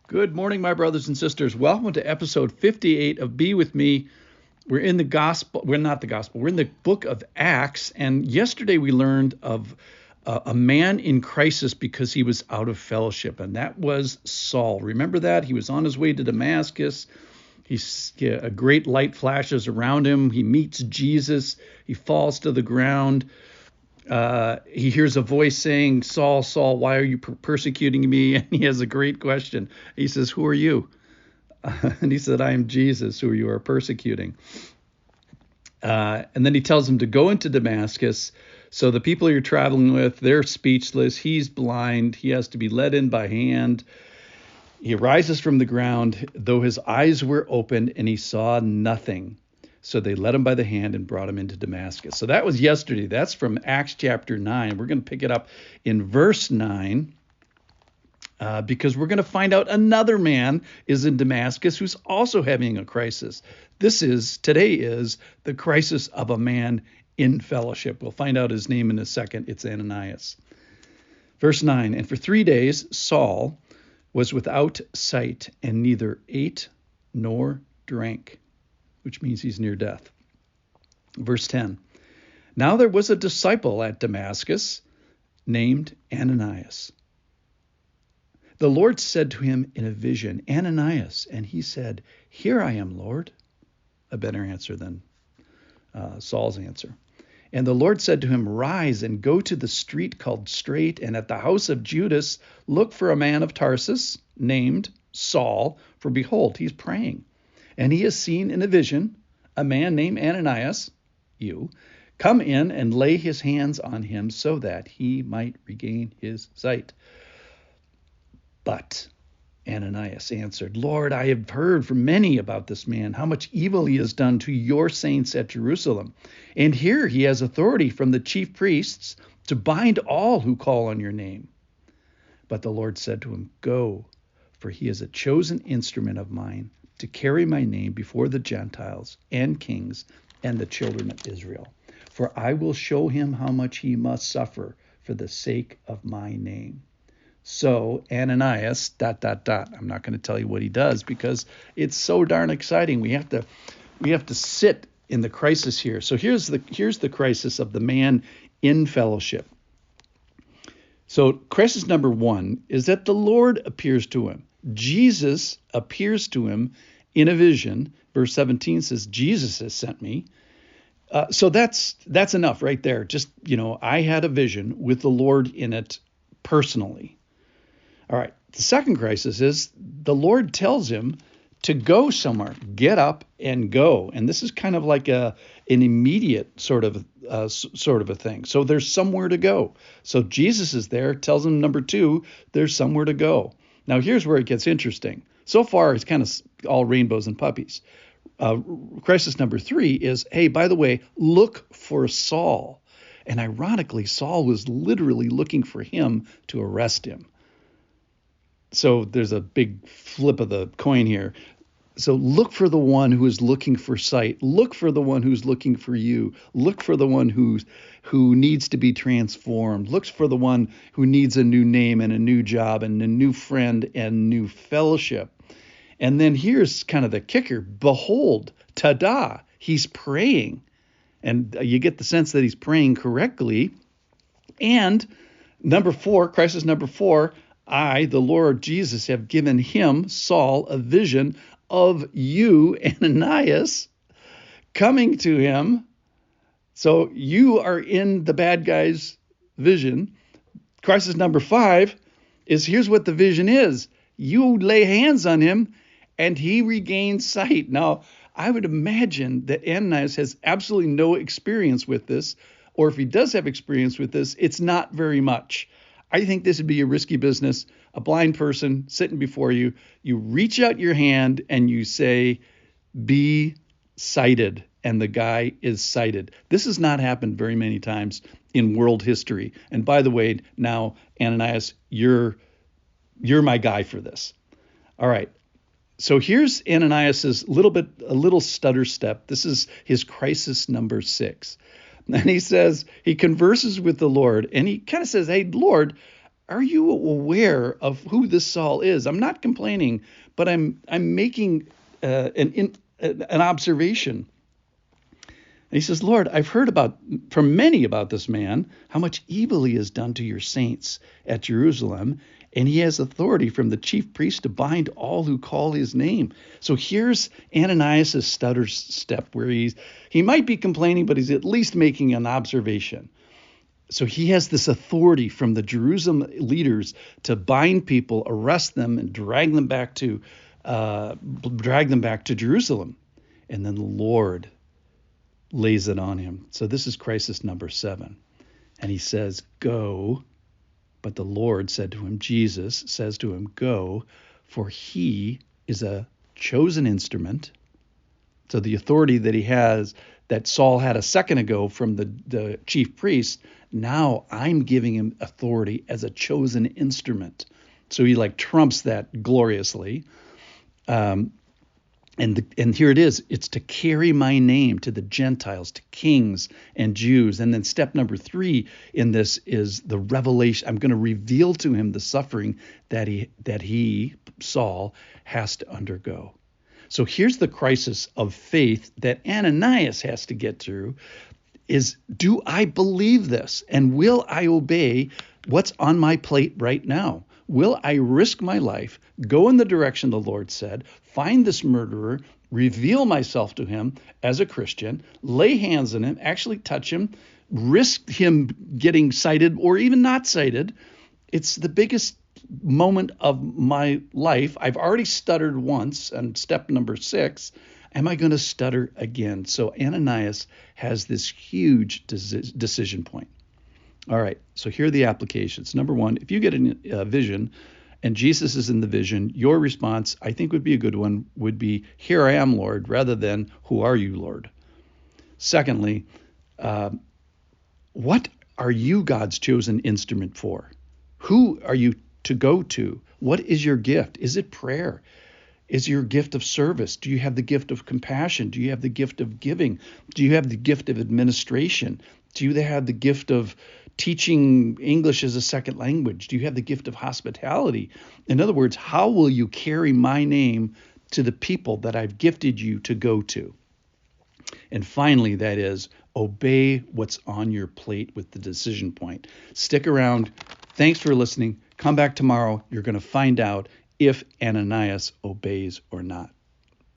Good morning, my brothers and sisters. Welcome to episode 58 of Be With Me. We're in the gospel. We're not the gospel. We're in the book of Acts. And yesterday we learned of a man in crisis because he was out of fellowship. And that was Saul. Remember that? He was on his way to Damascus. A great light flashes around him. He meets Jesus. He falls to the ground. He hears a voice saying, Saul, Saul, why are you persecuting me? And he has a great question. He says, who are you? And he said, I am Jesus, who you are persecuting. And then he tells him to go into Damascus. So the people you're traveling with, they're speechless. He's blind. He has to be led in by hand. He rises from the ground, though his eyes were opened and he saw nothing. So they led him by the hand and brought him into Damascus. So that was yesterday. That's from Acts chapter 9. We're going to pick it up in verse 9 because we're going to find out another man is in Damascus who's also having a crisis. Today is the crisis of a man in fellowship. We'll find out his name in a second. It's Ananias. Verse 9, and for 3 days Saul was without sight and neither ate nor drank, which means he's near death. Verse 10, now there was a disciple at Damascus named Ananias. The Lord said to him in a vision, Ananias, and he said, here I am, Lord. A better answer than Saul's answer. And the Lord said to him, rise and go to the street called Straight, and at the house of Judas look for a man of Tarsus named Saul, for behold, he's praying. And he has seen in a vision a man named Ananias, you, come in and lay his hands on him so that he might regain his sight. But Ananias answered, Lord, I have heard from many about this man, how much evil he has done to your saints at Jerusalem. And here he has authority from the chief priests to bind all who call on your name. But the Lord said to him, go, for he is a chosen instrument of mine to carry my name before the Gentiles and kings and the children of Israel. For I will show him how much he must suffer for the sake of my name. So Ananias, ... I'm not going to tell you what he does because it's so darn exciting. We have to sit in the crisis here. So here's the crisis of the man in fellowship. So crisis number 1 is that the Lord appears to him. Jesus appears to him in a vision. Verse 17 says, Jesus has sent me. So that's enough right there. Just, I had a vision with the Lord in it personally. All right. The second crisis is the Lord tells him to go somewhere, get up and go. And this is kind of like an immediate sort of a thing. So there's somewhere to go. So Jesus is there, tells him, number 2, there's somewhere to go. Now, here's where it gets interesting. So far, it's kind of all rainbows and puppies. Crisis number 3 is, hey, by the way, look for Saul. And ironically, Saul was literally looking for him to arrest him. So there's a big flip of the coin here. So look for the one who is looking for sight. Look for the one who's looking for you. Look for the one who needs to be transformed. Look for the one who needs a new name and a new job and a new friend and new fellowship. And then here's kind of the kicker. Behold, tada, he's praying. And you get the sense that he's praying correctly. And crisis number 4, I, the Lord Jesus, have given him, Saul, a vision of you, Ananias, coming to him. So you are in the bad guy's vision. Crisis number 5 is, here's what the vision is. You lay hands on him and he regains sight. Now, I would imagine that Ananias has absolutely no experience with this, or if he does have experience with this, it's not very much. I think this would be a risky business. A blind person sitting before you, you reach out your hand and you say, be sighted, and the guy is sighted. This has not happened very many times in world history. And by the way, now, Ananias, you're my guy for this. All right. So here's Ananias's a little stutter step. This is his crisis number 6. And he converses with the Lord, and he kind of says, hey, Lord, are you aware of who this Saul is? I'm not complaining, but I'm making an observation. And he says, Lord, I've heard from many about this man, how much evil he has done to your saints at Jerusalem, and he has authority from the chief priest to bind all who call his name. So here's Ananias' stutter step, where he might be complaining, but he's at least making an observation. So he has this authority from the Jerusalem leaders to bind people, arrest them, and drag them back to Jerusalem. And then the Lord lays it on him. So this is crisis number 7. And he says, go. But the Lord said to him, Jesus says to him, go, for he is a chosen instrument. So the authority that he has, that Saul had a second ago from the chief priest, now I'm giving him authority as a chosen instrument. So he trumps that gloriously. And here it is. It's to carry my name to the Gentiles, to kings and Jews. And then step number 3 in this is the revelation. I'm going to reveal to him the suffering that he, Saul, has to undergo. So here's the crisis of faith that Ananias has to get through is, do I believe this? And will I obey what's on my plate right now? Will I risk my life, go in the direction the Lord said, find this murderer, reveal myself to him as a Christian, lay hands on him, actually touch him, risk him getting cited or even not cited? It's the biggest moment of my life. I've already stuttered once on step number 6. Am I going to stutter again? So Ananias has this huge decision point. All right, so here are the applications. Number 1, if you get a vision and Jesus is in the vision, your response, I think would be a good one, would be, here I am, Lord, rather than, who are you, Lord? Secondly, what are you God's chosen instrument for? Who are you to go to? What is your gift? Is it prayer? Is your gift of service? Do you have the gift of compassion? Do you have the gift of giving? Do you have the gift of administration? Do you have the gift of teaching English as a second language? Do you have the gift of hospitality? In other words, how will you carry my name to the people that I've gifted you to go to? And finally, that is, obey what's on your plate with the decision point. Stick around. Thanks for listening. Come back tomorrow. You're going to find out if Ananias obeys or not.